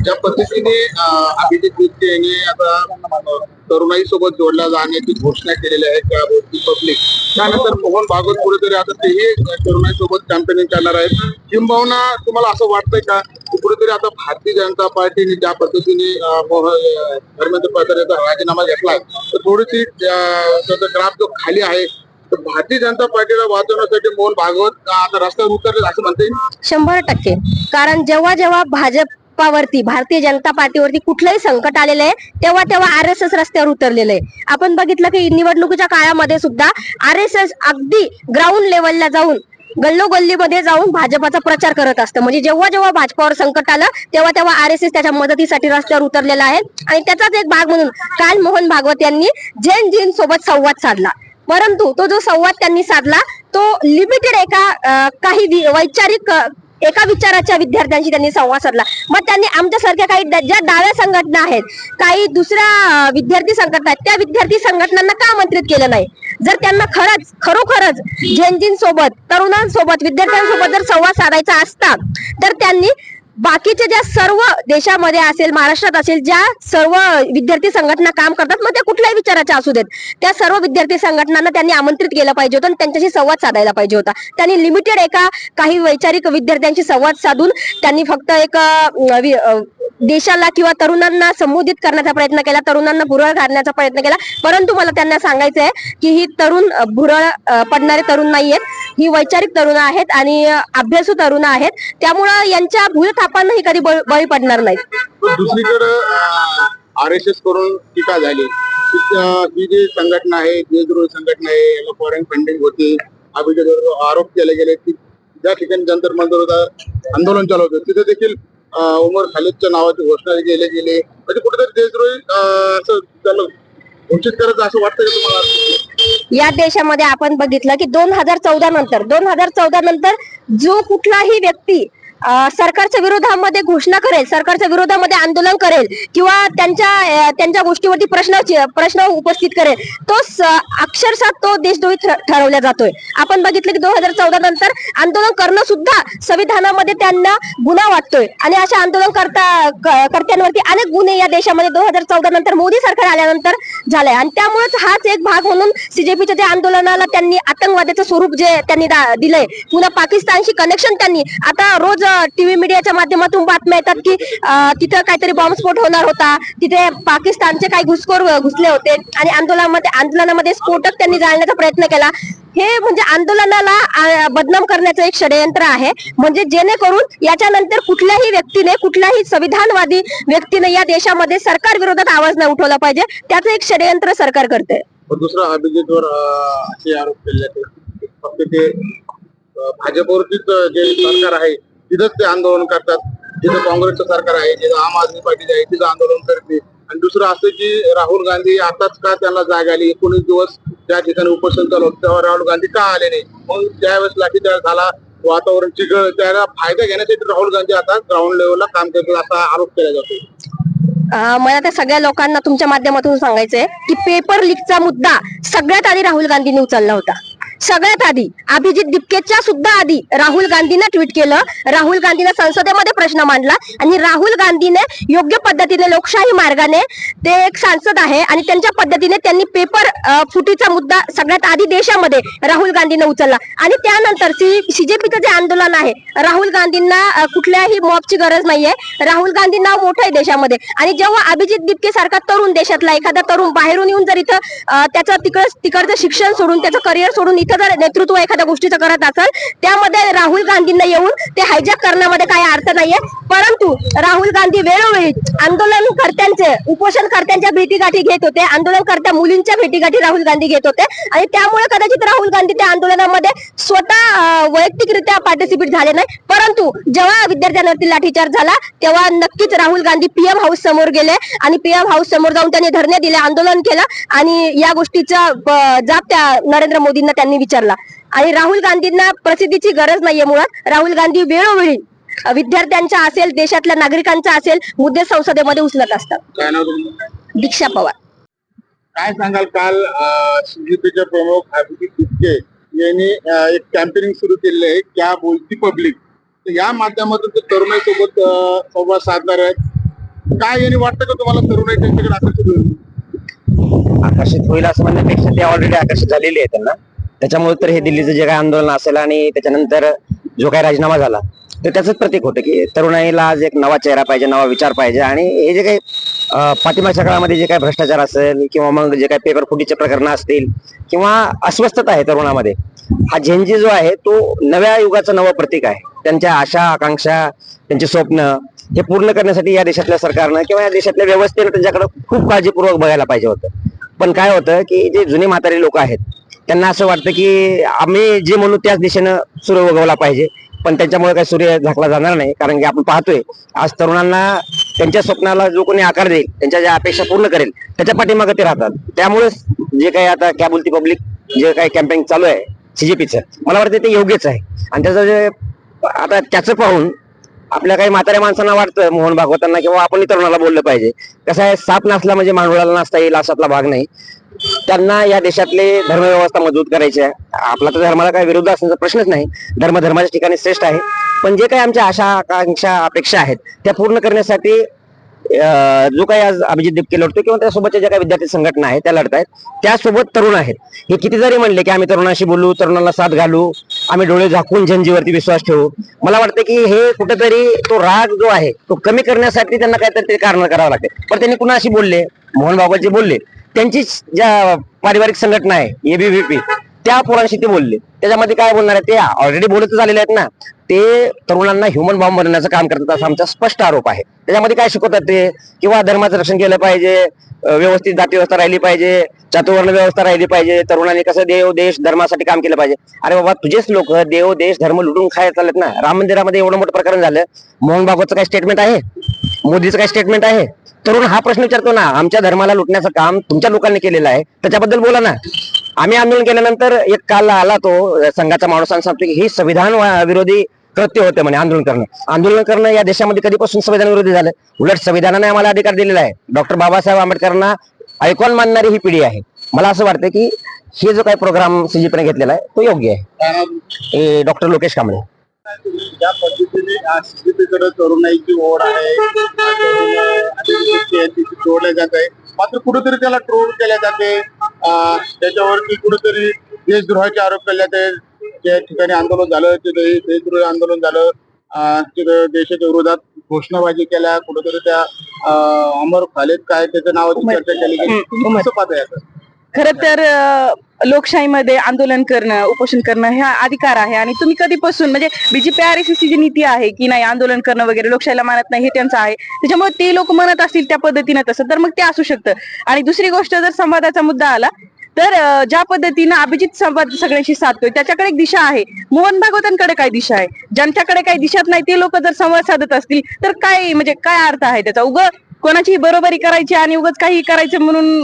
ज्या पद्धतीने अभिजित बिस्के यांनी आता तरुणाई सोबत जोडल्या जाण्याची घोषणा केलेली आहे त्या पब्लिक, त्यानंतर मोहन भागवत कुठेतरी आता तेही तरुणाई सोबत कॅम्पेनिंग करणार आहेत. किंबहुना तुम्हाला असं वाटतंय का कुठेतरी आता भारतीय जनता पार्टीने ज्या पद्धतीने धर्मेंद्र प्रधान याचा राजीनामा घेतलाय तर थोडीशी ग्राफ जो खाली आहे तर भारतीय जनता पार्टीला वाचवण्यासाठी मोहन भागवत आता रस्त्यावर उतरले असं म्हणता येईल? 100%. कारण जेव्हा जेव्हा भाजपावरती, भारतीय जनता पार्टीवरती कुठलंही संकट आलेलं आहे तेव्हा तेव्हा RSS रस्त्यावर उतरलेलं आहे. आपण बघितलं की निवडणुकीच्या काळामध्ये सुद्धा RSS अगदी ग्राउंड लेवलला जाऊन, गल्लोगल्लीमध्ये जाऊन भाजपाचा प्रचार करत असतं. म्हणजे जेव्हा जेव्हा भाजपावर संकट आलं तेव्हा तेव्हा RSS त्याच्या मदतीसाठी रस्त्यावर उतरलेला आहे. आणि त्याचाच एक भाग म्हणून काल मोहन भागवत यांनी जैन सोबत संवाद साधला. परंतु तो जो संवाद त्यांनी साधला तो लिमिटेड काही वैचारिक एका विचाराच्या विद्यार्थ्यांशी त्यांनी संवाद साधला. मग त्यांनी आमच्यासारख्या काही ज्या डाव्या संघटना आहेत, काही दुसऱ्या विद्यार्थी संघटना आहेत, त्या विद्यार्थी संघटनांना का आमंत्रित केलं नाही? जर त्यांना खरोखरच जैन सोबत, तरुणांसोबत, विद्यार्थ्यांसोबत जर संवाद साधायचा असता तर त्यांनी बाकीच्या ज्या सर्व देशामध्ये असेल, महाराष्ट्रात असेल, ज्या सर्व विद्यार्थी संघटना काम करतात, मग त्या कुठल्याही विचाराच्या असू देत, त्या सर्व विद्यार्थी संघटनांना त्यांनी आमंत्रित केलं पाहिजे होतं आणि त्यांच्याशी संवाद साधायला पाहिजे होता. त्यांनी लिमिटेड काही वैचारिक विद्यार्थ्यांशी संवाद साधून त्यांनी फक्त देशाला किंवा तरुणांना संबोधित करण्याचा प्रयत्न केला, तरुणांना भुरळ घालण्याचा प्रयत्न केला. परंतु मला त्यांना सांगायचं आहे की ही तरुण भुरळ पडणारे तरुण नाहीयेत, ही वैचारिक तरुण आहेत आणि अभ्यासू तरुण आहेत. त्यामुळं यांच्या भूलथापांनाही कधी बळी पडणार नाहीत. दुसरीकडे RSS करून टीका झाली. ही जी संघटना आहे, देशद्रोही संघटना आहे, याला फॉरेन फंडिंग होते, आरोप केले गेले की ज्या ठिकाणी जंतर मंतर आंदोलन चालू होतं तिथे देखील उमर खालिदच्या नावाची घोषणा केली गेली. म्हणजे कुठेतरी देशद्रोही असं त्याला घोषित करायचं असं वाटतं का तुम्हाला? या देशामध्ये आपण बघितलं की 2014 नंतर जो कुठलाही व्यक्ती सरकारच्या विरोधामध्ये घोषणा करेल, सरकारच्या विरोधामध्ये आंदोलन करेल किंवा त्यांच्या गोष्टीवरती प्रश्न उपस्थित करेल, तो अक्षरशः तो देशद्रोही ठरवला जातोय. आपण बघितलं की 2014 नंतर आंदोलन करणं सुद्धा संविधानामध्ये त्यांना गुन्हा वाटतोय आणि अशा आंदोलन कर्त्यांवरती अनेक गुन्हे या देशामध्ये 2014 नंतर मोदी सरकार आल्यानंतर झालंय. आणि त्यामुळेच हाच एक भाग म्हणून CJPच्या त्या आंदोलनाला त्यांनी आतंकवादाचं स्वरूप जे त्यांनी दिलंय, पुन्हा पाकिस्तानशी कनेक्शन त्यांनी आता रोज टीव्ही मीडियाच्या माध्यमातून बातम्या येतात की तिथं काहीतरी बॉम्बस्फोट होणार होता, तिथे पाकिस्तानचे काही घुसखोर घुसले होते आणि आंदोलनामध्ये स्फोटक त्यांनी जाळण्याचा प्रयत्न केला. हे म्हणजे आंदोलनाला बदनाम करण्याचं एक षडयंत्र आहे. म्हणजे जेणेकरून याच्यानंतर कुठल्याही व्यक्तीने, कुठल्याही संविधानवादी व्यक्तीने या देशामध्ये सरकार विरोधात आवाज नाही उठवला पाहिजे. त्याचं एक षडयंत्र सरकार करते. दुसरा अभिजितवर असे आरोप केले फक्त ते भाजपवरतीच जे सरकार आहे तिथंच ते आंदोलन करतात, जिथं काँग्रेसचं सरकार आहे, जिथं आम आदमी पार्टी आहे तिथं आंदोलन करते. आणि दुसरं असं की राहुल गांधी आताच का त्यांना जाग आली, 19 दिवस त्या ठिकाणी उपोषण चालू होतं तेव्हा राहुल गांधी का आले नाही? मग त्यावेळेस लाठीचार्ज झाला, वातावरण चिघळ, त्याला फायदा घेण्यासाठी राहुल गांधी आता ग्राउंड लेवलला काम करतील असा आरोप केला जातो. मला त्या सगळ्या लोकांना तुमच्या माध्यमातून सांगायचंय की पेपर लीकचा मुद्दा सगळ्यात आधी राहुल गांधींनी उचलला होता. सगळ्यात आधी अभिजित बिस्केच्या सुद्धा आधी राहुल गांधींना ट्विट केलं, राहुल गांधीने संसदेमध्ये प्रश्न मांडला आणि राहुल गांधीने योग्य पद्धतीने लोकशाही मार्गाने, ते एक सांसद आहे आणि त्यांच्या पद्धतीने त्यांनी पेपर फुटीचा मुद्दा सगळ्यात आधी देशामध्ये राहुल गांधीने उचलला. आणि त्यानंतर CJPचं जे आंदोलन आहे, राहुल गांधींना कुठल्याही मॉबची गरज नाहीये. राहुल गांधी नाव मोठं आहे देशामध्ये. आणि जेव्हा अभिजित बिस्के सारखा तरुण, देशातला एखादा तरुण बाहेरून येऊन जर इथं त्याचं तिकडचं शिक्षण सोडून, त्याचं करिअर सोडून इथं जर नेतृत्व एखाद्या गोष्टीचं करत असेल, त्यामध्ये राहुल गांधींना येऊन ते हायजॅक करण्यामध्ये काही अर्थ नाहीये. परंतु राहुल गांधी वेळोवेळी आंदोलनकर्त्यांचे, उपोषणकर्त्यांच्या भेटीगाठी घेत होते, आंदोलनकर्त्या मुलींच्या भेटीगाठी राहुल गांधी घेत होते. आणि त्यामुळे कदाचित राहुल गांधी त्या आंदोलनामध्ये स्वतः वैयक्तिकरित्या पार्टिसिपेट झाले नाही. परंतु जेव्हा विद्यार्थ्यांवरती लाठीचार्ज झाला तेव्हा नक्कीच राहुल गांधी PM हाऊस समोर गेले आणि PM हाऊस समोर जाऊन त्यांनी धरणे दिले, आंदोलन केलं आणि या गोष्टीचा जाब त्या नरेंद्र मोदींना त्यांनी विचारला. आणि राहुल गांधींना प्रसिद्धीची गरज नाहीये. मुळात राहुल गांधी वेळोवेळी विद्यार्थ्यांचा असेल, देशातल्या नागरिकांचा असेल, मुद्दे संसदेमध्ये उचलत असतात. दीक्षा पवार. काय सांगाल? काल CJPचे प्रमुख अभिजित बिस्के यांनी एक कॅम्पेनिंग सुरू केलेलं आहे, क्या बोलती पब्लिक. या माध्यमातून ते तरुणाईसोबत संवाद साधणार आहेत. काय यांनी वाटतं का तुम्हाला तरुणाई त्यांच्याकडे आकर्षित होईल? आकर्षित होईल असं म्हणण्यापेक्षा ते ऑलरेडी आकर्षित झालेले आहे त्यांना. त्याच्यामुळे तर हे दिल्लीचं जे काही आंदोलन असेल आणि त्याच्यानंतर जो काही राजीनामा झाला तर त्याच प्रतीक होतं की तरुणाईला आज एक नवा चेहरा पाहिजे, नवा विचार पाहिजे. आणि हे जे काही पाठिंबाच्या काळामध्ये जे काही भ्रष्टाचार असेल किंवा मग जे काही पेपर फुटीचे प्रकरण असतील किंवा अस्वस्थता आहे तरुणामध्ये, हा झेंजी जो आहे तो नव्या युगाचं नवं प्रतीक आहे. त्यांच्या आशा आकांक्षा, त्यांची स्वप्न हे पूर्ण करण्यासाठी या देशातल्या सरकारनं किंवा या देशातल्या व्यवस्थेनं त्यांच्याकडे खूप काळजीपूर्वक बघायला पाहिजे होतं. पण काय होतं की जे जुने म्हातारे लोक आहेत त्यांना असं वाटतं की आम्ही जे म्हणू त्याच दिशेनं सूर्य उगवला पाहिजे. पण त्यांच्यामुळे काही सूर्य झाकला जाणार नाही, कारण की आपण पाहतोय आज तरुणांना त्यांच्या स्वप्नाला जो कोणी आकार देईल, त्यांच्या ज्या अपेक्षा पूर्ण करेल त्याच्या पाठीमागे ते राहतात. त्यामुळे जे काही आता क्या बोलती पब्लिक जे काही कॅम्पेन चालू आहे सीजेपीचं, मला वाटतं ते योग्यच आहे. आणि त्याचं जे आता त्याचं पाहून आपल्या काही म्हाताऱ्या माणसांना वाटतं मोहन भागवतांना किंवा आपण तरुणाला बोललं पाहिजे. कसं आहे, साप नाचला म्हणजे मांडुळाला नाचता येईल असातला भाग नाही. त्यांना या देशातले धर्मव्यवस्था मजबूत करायची आहे. आपला तर धर्माला काही विरोध असण्याचा प्रश्नच नाही, धर्म धर्माच्या ठिकाणी श्रेष्ठ आहे. पण जे काही आमच्या आशा आकांक्षा अपेक्षा आहेत त्या पूर्ण करण्यासाठी जो काही आज अभिजित दिपके लढतो किंवा त्यासोबतच्या ज्या काही विद्यार्थी संघटना आहेत त्या लढतायत, त्यासोबत तरुण आहेत. हे किती जरी म्हणले की आम्ही तरुणाशी बोलू, तरुणाला साथ घालू, आम्ही डोळे झाकून झंजीवरती विश्वास ठेवू, मला वाटतं की हे कुठेतरी तो राग जो आहे तो कमी करण्यासाठी त्यांना काहीतरी कारण करावं लागते. पण त्यांनी कुणाशी बोलले, मोहन भागवतजी बोलले, त्यांची ज्या पारिवारिक संघटना आहे एबीव्हीपी त्या पोरांशी ते बोलले. त्याच्यामध्ये काय बोलणार आहे, ते ऑलरेडी बोलत झालेले आहेत ना. ते तरुणांना ह्युमन बॉम्ब बनवण्याचं काम करतात असा आमचा स्पष्ट आरोप आहे. त्याच्यामध्ये काय शिकवतात ते, किंवा धर्माचं रक्षण केलं पाहिजे, व्यवस्थित जाती व्यवस्था राहिली पाहिजे, चातुवर्ण व्यवस्था राहिली पाहिजे, तरुणांनी कसं देव देश धर्मासाठी काम केलं पाहिजे. अरे बाबा, तुझेच लोक देव देश धर्म लुटून खायला चालत ना. राम मंदिरामध्ये एवढं मोठं प्रकरण झालं, मोहन भागवतचं काय स्टेटमेंट आहे, मोदीचं काय स्टेटमेंट आहे? तरुण हा प्रश्न विचारतो ना, आमच्या धर्माला लुटण्याचं काम तुमच्या लोकांनी केलेलं आहे, त्याच्याबद्दल बोला ना. आम्ही आंदोलन केल्यानंतर एक काल आला तो संघाचा माणूस सांगतो की ही संविधान विरोधी कृत्य होते म्हणे आंदोलन करणं या देशामध्ये कधीपासून संविधान विरोधी झालं? उलट संविधानाने आम्हाला अधिकार दिलेला आहे. डॉक्टर बाबासाहेब आंबेडकरांना ऐकून मानणारी ही पिढी आहे. मला असं वाटतं की हे जो काही प्रोग्राम सीजीपीने घेतलेला आहे तो योग्य आहे. डॉक्टर लोकेश कांबळे. ज्या पद्धतीने सीजीपीकडे तरुणाईची ओढ आहे, जोडल्या जात आहे, मात्र कुठेतरी त्याला ट्रोल केल्या जाते, त्याच्यावरती कुठेतरी देशद्रोहाचे आरोप केले जाते. ज्या ठिकाणी आंदोलन झालं तिथे देशद्रोही आंदोलन झालं, तिथे देशाच्या विरोधात घोषणाबाजी केल्या, कुठेतरी त्या अमर खालिद काय त्याच्या नावाची चर्चा केली गेली. कसं पाहताय? खर तर लोकशाहीमध्ये आंदोलन करणं, उपोषण करणं हा अधिकार आहे. आणि तुम्ही कधीपासून म्हणजे बीजेपी आरएसएसची जी नीती आहे की नाही आंदोलन करणं वगैरे लोकशाहीला मानत नाही, हे त्यांचं आहे. त्याच्यामुळे ते लोक म्हणत असतील त्या पद्धतीनं तसं तर मग ते असू शकतं. आणि दुसरी गोष्ट, जर संवादाचा मुद्दा आला तर ज्या पद्धतीनं अभिजित संवाद सगळ्यांशी साधतोय त्याच्याकडे एक दिशा आहे. मोहन भागवतांकडे काय दिशा आहे? ज्यांच्याकडे काही दिशाच नाही ते लोक जर संवाद साधत असतील तर काय म्हणजे काय अर्थ आहे त्याचा? कोणाची बरोबरी करायची आणि उगाच काही करायचं म्हणून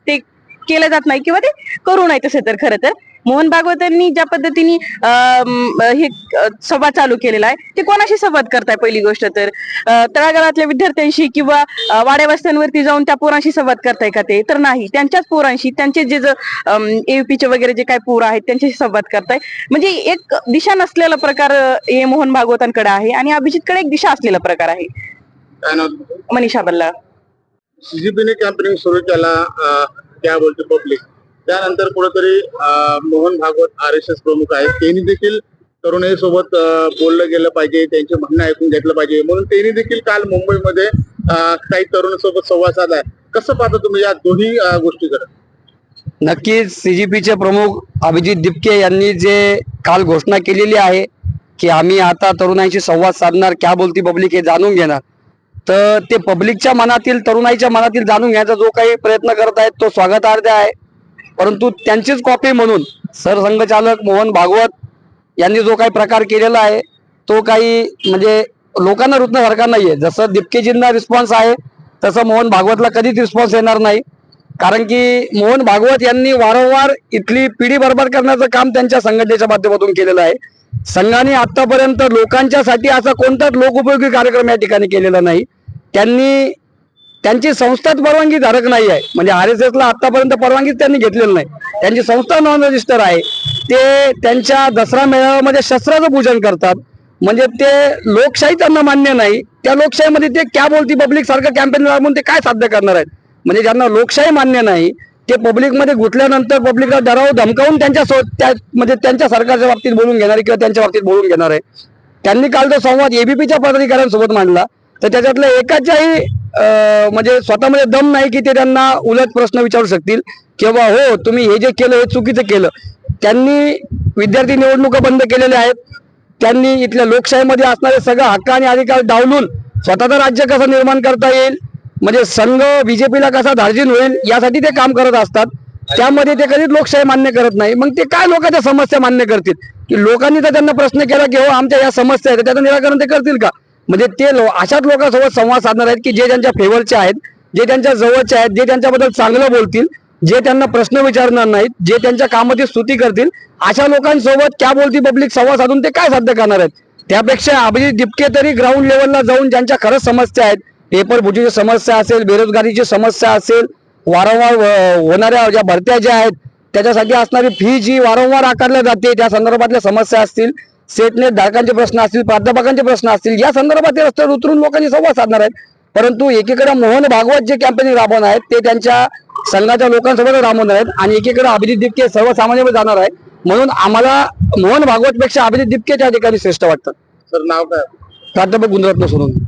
ते केलं जात नाही किंवा ते करू नये. तसं तर खरं तर मोहन भागवतांनी ज्या पद्धतीने हे संवाद चालू केलेला आहे ते कोणाशी संवाद करताय? पहिली गोष्ट तर तळागाळातल्या विद्यार्थ्यांशी किंवा वाड्या वस्त्यांवरती जाऊन त्या पोरांशी संवाद करताय का? ते तर नाही. त्यांच्याच पोरांशी, त्यांचे जे एयुपीचे वगैरे जे काही पोरं आहेत त्यांच्याशी संवाद करताय. म्हणजे एक दिशा नसलेला प्रकार हे मोहन भागवतांकडे आहे आणि अभिजितकडे एक दिशा असलेला प्रकार आहे. काय नाव? मनीषा बल्ला. सीजीपीने कॅम्पेनिंग सुरू केला, क्या बोलते पब्लिक, त्यानंतर कुठेतरी मोहन भागवत आरएसएस प्रमुख आहेत, त्यांनी देखील तरुणाई सोबत बोललं गेलं पाहिजे, त्यांचे म्हणणं ऐकून घेतलं पाहिजे, म्हणून त्यांनी देखील काल मुंबईमध्ये काही तरुणांसोबत संवाद साधलाय. कसं पाहता तुम्ही या दोन्ही गोष्टीकडे? नक्कीच सीजीपीचे प्रमुख अभिजित दिपके यांनी जे काल घोषणा केलेली आहे की आम्ही आता तरुणांशी संवाद साधणार, क्या बोलती पब्लिक हे जाणून घेणार, तर ते पब्लिकच्या मनातील, तरुणाईच्या मनातील जाणून घ्यायचा जो काही प्रयत्न करत आहेत तो स्वागतार्ह आहे. परंतु त्यांचीच कॉपी म्हणून सरसंघचालक मोहन भागवत यांनी जो काही प्रकार केलेला आहे तो काही म्हणजे लोकांना रुतण्यासारखा नाहीये. जसं दिपकेजींना रिस्पॉन्स आहे तसं मोहन भागवतला कधीच रिस्पॉन्स येणार नाही. कारण की मोहन भागवत यांनी वारंवार इथली पिढी बरबाद करण्याचं काम त्यांच्या संघटनेच्या माध्यमातून केलेलं आहे. संघाने आतापर्यंत लोकांच्यासाठी असा कोणताच लोकोपयोगी कार्यक्रम या ठिकाणी केलेला नाही. त्यांची संस्थाच परवानगी धारक नाही आहे. म्हणजे आरएसएसला आतापर्यंत परवानगीच त्यांनी घेतलेली नाही. त्यांची संस्था नॉन रजिस्टर आहे. ते त्यांच्या दसरा मेळाव्यामध्ये शस्त्राचं पूजन करतात. म्हणजे ते लोकशाही त्यांना मान्य नाही. त्या लोकशाहीमध्ये ते क्या बोलती पब्लिक सारखं कॅम्पेन राबवून ते काय साध्य करणार आहेत. म्हणजे ज्यांना लोकशाही मान्य नाही ते पब्लिकमध्ये घुसल्यानंतर पब्लिकला डराव धमकावून म्हणजे त्यांच्या सरकारच्या बाबतीत बोलून घेणार आहे किंवा त्यांच्या बाबतीत बोलून घेणार आहे. त्यांनी काल जो संवाद एबीपीच्या पदाधिकाऱ्यांसोबत मांडला तर त्याच्यातल्या एकाच्याही म्हणजे स्वतःमध्ये दम नाही की ते त्यांना उलट प्रश्न विचारू शकतील किंवा हो तुम्ही हे जे केलं हे चुकीचं केलं. त्यांनी विद्यार्थी निवडणुका बंद केलेल्या आहेत. त्यांनी इथल्या लोकशाहीमध्ये असणारे सगळे हक्क आणि अधिकार डावलून स्वतःचं राज्य कसं निर्माण करता येईल म्हणजे संघ बीजेपीला कसा धार्जिन होईल यासाठी ते काम करत असतात. त्यामध्ये ते कधीच लोकशाही मान्य करत नाही. मग ते काय लोकांच्या समस्या मान्य करतील की लोकांनी तर त्यांना प्रश्न केला की हो आमच्या या समस्या आहेत त्याचं निराकरण ते करतील का. म्हणजे ते अशाच लोकांसोबत संवाद साधणार आहेत की जे त्यांच्या फेवरचे आहेत, जे त्यांच्या जवळचे आहेत, जे त्यांच्याबद्दल चांगलं बोलतील, जे त्यांना प्रश्न विचारणार नाहीत, जे त्यांच्या कामाची स्तुती करतील. अशा लोकांसोबत क्या बोलती पब्लिक संवाद साधून ते काय साध्य करणार आहेत. त्यापेक्षा अभिजित दिपके तरी ग्राउंड लेवलला जाऊन ज्यांच्या खरंच समस्या आहेत, पेपर फुटीची समस्या असेल, बेरोजगारीची समस्या असेल, वारंवार होणाऱ्या ज्या भरत्या ज्या आहेत त्याच्यासाठी असणारी फी जी वारंवार आकारल्या जाते त्या संदर्भातल्या समस्या असतील, सेटनेट धारकांचे प्रश्न असतील, प्राध्यापकांचे प्रश्न असतील, या संदर्भात रस्त्यावर उतरून लोकांनी संवाद साधणार आहेत. परंतु एकीकडे मोहन भागवत जे कॅम्पेनिंग राबवणार आहेत ते त्यांच्या संघाच्या लोकांसोबत राबवणार आहेत आणि एकीकडे अभिजित दिपके सर्वसामान्य जाणार आहे. म्हणून आम्हाला मोहन भागवत पेक्षा अभिजित दिपके त्या ठिकाणी श्रेष्ठ वाटतात. सर नाव काय? प्राध्यापक गुणरत्न सोनवणे.